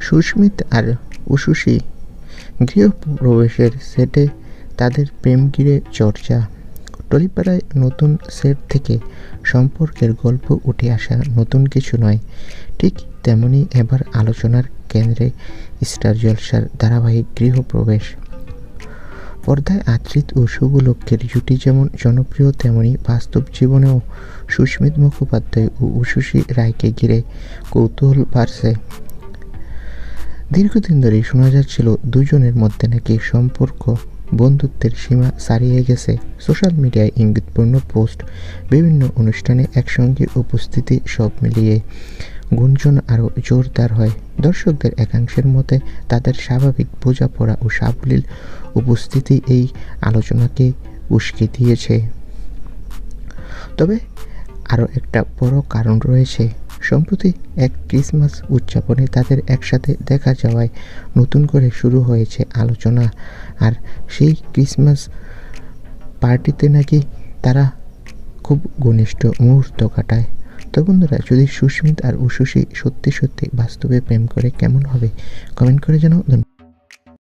সুস্মিত আর উশুশি গৃহপ্রবেশের সেটে তাদের প্রেম ঘিরে চর্চা। টলিপাড়ায় নতুন সেট থেকে সম্পর্কের গল্প উঠে আসা নতুন কিছু নয়, ঠিক তেমনি এবার আলোচনার কেন্দ্রে স্টার জলসার ধারাবাহিক গৃহপ্রবেশ। পর্দায় আদ্রিত ও শুভলক্ষ্যের জুটি যেমন জনপ্রিয়, তেমনি বাস্তব জীবনেও সুস্মিত মুখোপাধ্যায় ও উশুশি রায়কে ঘিরে কৌতূহল বাড়ছে। দীর্ঘদিন ধরেই শোনা যাচ্ছিল দুজনের মধ্যে নাকি সম্পর্ক বন্ধুত্বের সীমা ছাড়িয়ে গেছে। সোশ্যাল মিডিয়ায় ইঙ্গিতপূর্ণ পোস্ট, বিভিন্ন অনুষ্ঠানে একসঙ্গে উপস্থিতি, সব মিলিয়ে গুঞ্জন আরও জোরদার হয়। দর্শকদের একাংশের মতে তাদের স্বাভাবিক বোঝাপড়া ও সাবলীল উপস্থিতি এই আলোচনাকে উস্কে দিয়েছে। তবে আরও একটা বড় কারণ রয়েছে। সম্প্রতি এক ক্রিসমাস উদযাপনে তাদের একসাথে দেখা যাওয়ায় নতুন করে শুরু হয়েছে আলোচনা। আর সেই ক্রিসমাস পার্টিতে নাকি তারা খুব ঘনিষ্ঠ মুহূর্ত কাটায়। তো বন্ধুরা, যদি সুস্মিত আর উশুশি সত্যি সত্যি বাস্তবে প্রেম করে কেমন হবে কমেন্ট করে জানাও।